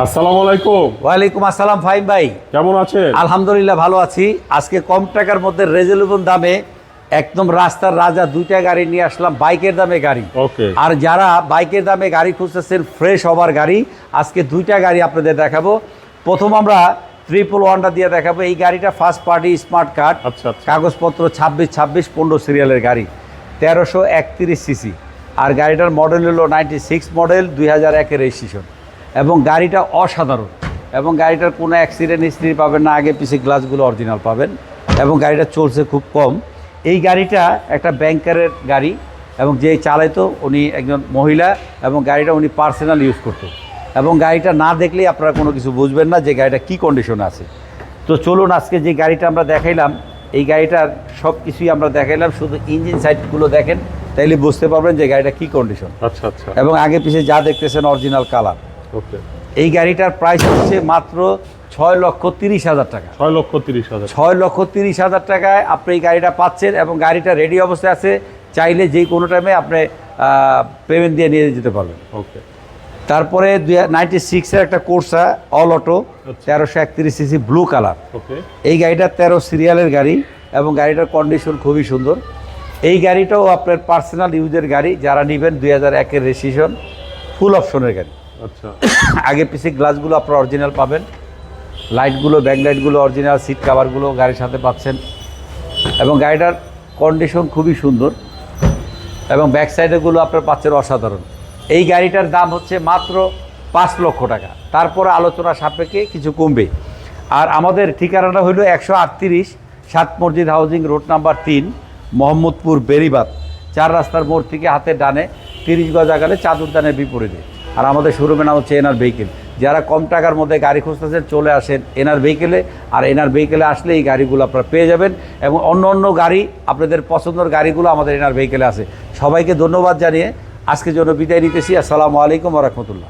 আসসালামু আলাইকুম। ওয়ালাইকুম আসসালাম ফাহিম ভাই, কেমন আছেন? আলহামদুলিল্লাহ ভালো আছি। আজকে কম টাকার মধ্যে রেজনেবল দামে একদম রাস্তার রাজা দুইটা গাড়ি নিয়ে আসলাম, বাইকের দামে গাড়ি। ওকে। আর যারা বাইকের দামে গাড়ি খুঁজতেছেন, ফ্রেশ হবার গাড়ি, আজকে দুইটা গাড়ি আপনাদের দেখাবো। প্রথম আমরা 111টা দিয়ে দেখাবো। এই গাড়িটা ফার্স্ট পার্টি স্মার্ট কার্ড, আচ্ছা। কাগজপত্র 26 সিরিয়ালের গাড়ি, 1331 সিসি। আর গাড়িটার মডেল হলো 96 মডেল, 2001-এর রেজিস্ট্রেশন। এবং গাড়িটা অসাধারণ, এবং গাড়িটার কোনো অ্যাক্সিডেন্ট হিস্ট্রি পাবেন না, আগে পিছিয়ে গ্লাসগুলো অরিজিনাল পাবেন, এবং গাড়িটা চলছে খুব কম। এই গাড়িটা একটা ব্যাংকারের গাড়ি, এবং যেই চালাইতো উনি একজন মহিলা, এবং গাড়িটা উনি পার্সোনাল ইউজ করতো। এবং গাড়িটা না দেখলেই আপনারা কোনো কিছু বুঝবেন না যে গাড়িটা কী কন্ডিশনে আছে। তো চলুন, আজকে যে গাড়িটা আমরা দেখাইলাম, এই গাড়িটার সব কিছুই আমরা দেখাইলাম, শুধু ইঞ্জিন সাইডগুলো দেখেন, তাইলে বুঝতে পারবেন যে গাড়িটা কী কন্ডিশন। আচ্ছা। এবং আগে পিছিয়ে যা দেখতেছেন অরিজিনাল কালার। ওকে। এই গাড়িটার প্রাইস হচ্ছে মাত্র 6,30,000 টাকা। 6,30,000। 6,30,000 টাকায় আপনি এই গাড়িটা পাচ্ছেন, এবং গাড়িটা রেডি অবস্থায় আছে। চাইলে যে কোনো টাইমে আপনি পেমেন্ট দিয়ে নিয়ে যেতে পারবেন। ওকে। তারপরে 96-এর একটা Corsa all auto, 1331 CC, blue colour. Okay. এই গাড়িটা 13 সিরিয়ালের গাড়ি, এবং গাড়িটার কন্ডিশন খুবই সুন্দর। এই গাড়িটাও আপনার পার্সোনাল ইউজের গাড়ি, যারা নেবেন 2001-এর রেজিস্ট্রেশন, ফুল অপশনের গাড়ি। আচ্ছা। আগে পিছিয়ে গ্লাসগুলো আপনারা অরিজিনাল পাবেন, লাইটগুলো, ব্যাক লাইটগুলো অরিজিনাল, সিট কাভারগুলো গাড়ির সাথে পাচ্ছেন, এবং গাড়িটার কন্ডিশন খুবই সুন্দর, এবং ব্যাক সাইডেগুলো আপনারা পাচ্ছেন অসাধারণ। এই গাড়িটার দাম হচ্ছে মাত্র 5 লক্ষ টাকা। তারপরে আলোচনা সাপেক্ষে কিছু কমবে। আর আমাদের ঠিকানাটা হলো 138 সাত মসজিদ housing road number 3, Mohammadpur, Beribadh. 4 রাস্তার মোড় থেকে হাতের ডানে 30 গজ আগালে চাদুরদানের বিপরীতে। আর আমাদের শোরুমের নাম হচ্ছে এনআর ভেহিকেল। যারা কম টাকার মধ্যে গাড়ি খুঁজতেছেন, চলে আসেন এনআর ভেহিকেলে। আর এনআর ভেহিকেলে আসলে এই গাড়িগুলো আপনারা পেয়ে যাবেন, এবং অন্য গাড়ি, আপনাদের পছন্দের গাড়িগুলো আমাদের এনআর ভেহিকেলে আছে। সবাইকে ধন্যবাদ জানিয়ে আজকের জন্য বিদায় নিতেছি। আসসালামু আলাইকুম ওয়া রাহমাতুল্লাহ।